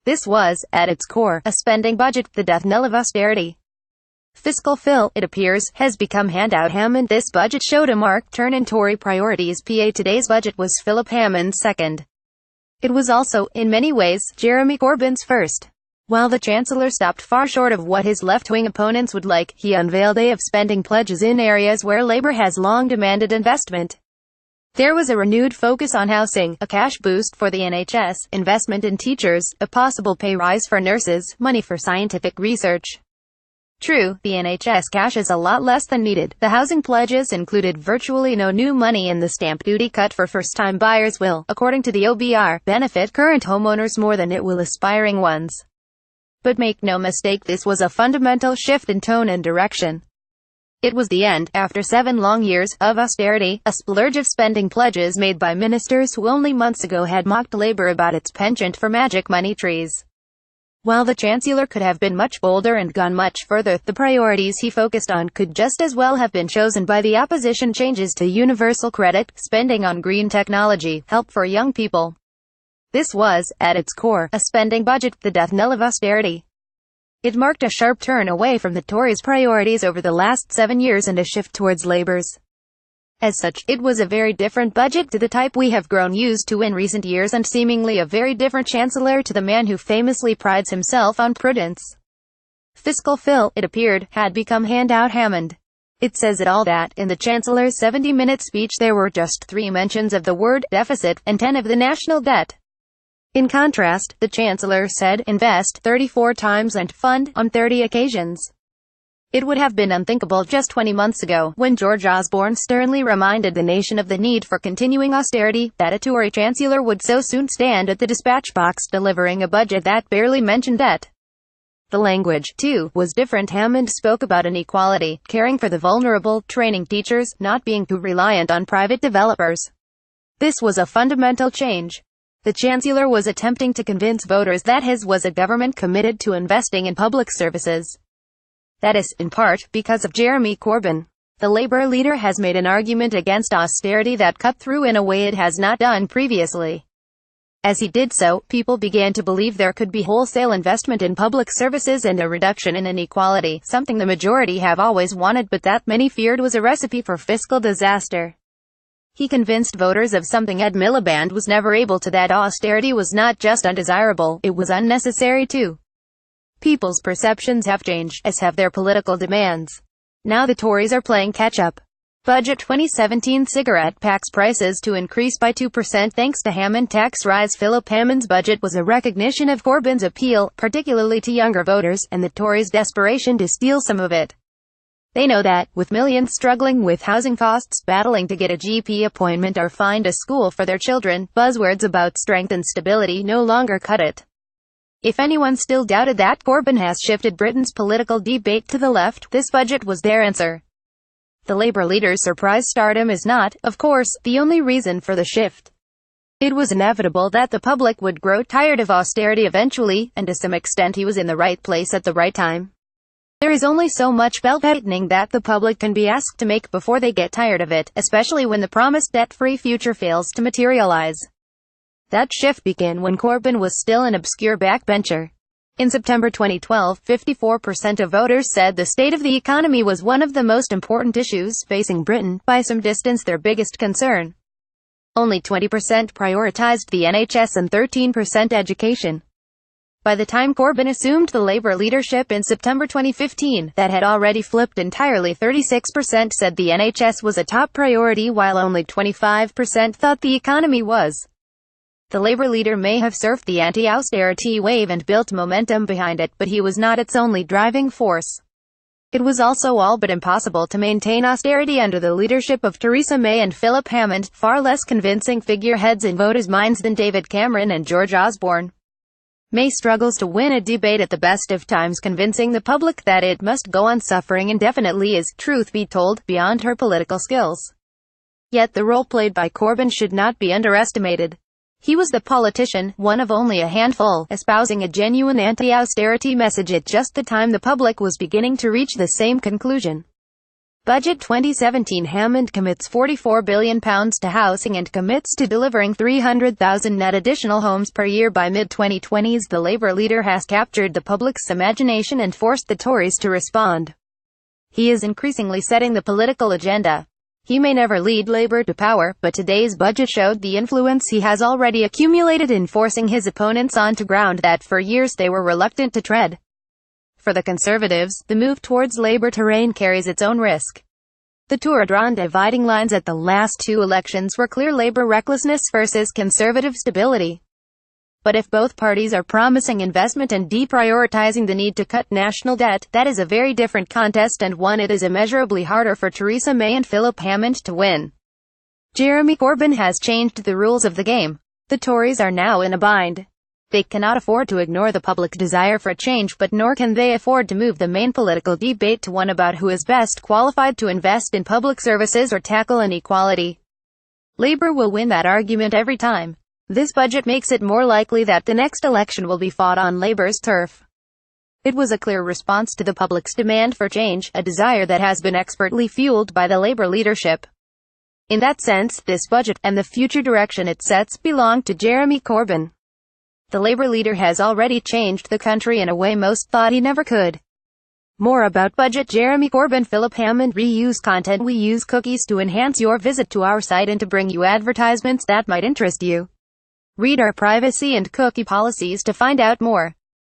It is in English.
This was, at its core, a spending budget, the death knell of austerity. Fiscal Phil, it appears, has become Handout Hammond This Budget showed a marked turn in Tory priorities. Today's budget was Philip Hammond's second. It was also, in many ways, Jeremy Corbyn's first. While the Chancellor stopped far short of what his left-wing opponents would like, he unveiled a day of spending pledges in areas where Labour has long demanded investment. There was a renewed focus on housing, a cash boost for the NHS, investment in teachers, a possible pay rise for nurses, money for scientific research. True, the NHS cash is a lot less than needed. The housing pledges included virtually no new money, and the stamp duty cut for first-time buyers will, according to the OBR, benefit current homeowners more than it will aspiring ones. But make no mistake, this was a fundamental shift in tone and direction. It was the end, after 7 long years, of austerity, a splurge of spending pledges made by ministers who only months ago had mocked Labour about its penchant for magic money trees. While the Chancellor could have been much bolder and gone much further, the priorities he focused on could just as well have been chosen by the opposition: changes to universal credit, spending on green technology, help for young people. This was, at its core, a spending budget, the death knell of austerity. It marked a sharp turn away from the Tories' priorities over the last 7 years and a shift towards Labour's. As such, it was a very different budget to the type we have grown used to in recent years, and seemingly a very different Chancellor to the man who famously prides himself on prudence. Fiscal Phil, it appeared, had become Handout Hammond. It says it all that, in the Chancellor's 70-minute speech, there were just 3 mentions of the word deficit, and 10 of the national debt. In contrast, the Chancellor said, invest 34 times and fund on 30 occasions. It would have been unthinkable just 20 months ago, when George Osborne sternly reminded the nation of the need for continuing austerity, that a Tory Chancellor would so soon stand at the dispatch box delivering a budget that barely mentioned debt. The language, too, was different. Hammond spoke about inequality, caring for the vulnerable, training teachers, not being too reliant on private developers. This was a fundamental change. The Chancellor was attempting to convince voters that his was a government committed to investing in public services. That is, in part, because of Jeremy Corbyn. The Labour leader has made an argument against austerity that cut through in a way it has not done previously. As he did so, people began to believe there could be wholesale investment in public services and a reduction in inequality, something the majority have always wanted but that many feared was a recipe for fiscal disaster. He convinced voters of something Ed Miliband was never able to: that austerity was not just undesirable, it was unnecessary too. People's perceptions have changed, as have their political demands. Now the Tories are playing catch-up. Budget 2017: cigarette packs prices to increase by 2% thanks to Hammond tax rise. Philip Hammond's budget was a recognition of Corbyn's appeal, particularly to younger voters, and the Tories' desperation to steal some of it. They know that, with millions struggling with housing costs, battling to get a GP appointment or find a school for their children, buzzwords about strength and stability no longer cut it. If anyone still doubted that Corbyn has shifted Britain's political debate to the left, this budget was their answer. The Labour leader's surprise stardom is not, of course, the only reason for the shift. It was inevitable that the public would grow tired of austerity eventually, and to some extent he was in the right place at the right time. There is only so much belt-tightening that the public can be asked to make before they get tired of it, especially when the promised debt-free future fails to materialize. That shift began when Corbyn was still an obscure backbencher. In September 2012, 54% of voters said the state of the economy was one of the most important issues facing Britain, by some distance their biggest concern. Only 20% prioritized the NHS and 13% education. By the time Corbyn assumed the Labour leadership in September 2015, that had already flipped entirely. 36% said the NHS was a top priority, while only 25% thought the economy was. The Labour leader may have surfed the anti-austerity wave and built momentum behind it, but he was not its only driving force. It was also all but impossible to maintain austerity under the leadership of Theresa May and Philip Hammond, far less convincing figureheads in voters' minds than David Cameron and George Osborne. May struggles to win a debate at the best of times, convincing the public that it must go on suffering indefinitely is, truth be told, beyond her political skills. Yet the role played by Corbyn should not be underestimated. He was the politician, one of only a handful, espousing a genuine anti-austerity message at just the time the public was beginning to reach the same conclusion. Budget 2017. Hammond commits £44 billion to housing and commits to delivering 300,000 net additional homes per year by mid-2020s. The Labour leader has captured the public's imagination and forced the Tories to respond. He is increasingly setting the political agenda. He may never lead Labour to power, but today's budget showed the influence he has already accumulated in forcing his opponents onto ground that for years they were reluctant to tread. For the Conservatives, the move towards Labour terrain carries its own risk. The Tour drawn dividing lines at the last two elections were clear: Labour recklessness versus Conservative stability. But if both parties are promising investment and deprioritizing the need to cut national debt, that is a very different contest, and one it is immeasurably harder for Theresa May and Philip Hammond to win. Jeremy Corbyn has changed the rules of the game. The Tories are now in a bind. They cannot afford to ignore the public desire for change, but nor can they afford to move the main political debate to one about who is best qualified to invest in public services or tackle inequality. Labour will win that argument every time. This budget makes it more likely that the next election will be fought on Labour's turf. It was a clear response to the public's demand for change, a desire that has been expertly fueled by the Labour leadership. In that sense, this budget, and the future direction it sets, belong to Jeremy Corbyn. The Labour leader has already changed the country in a way most thought he never could. More about budget. Jeremy Corbyn. Philip Hammond. Reuse content. We use cookies to enhance your visit to our site and to bring you advertisements that might interest you. Read our privacy and cookie policies to find out more.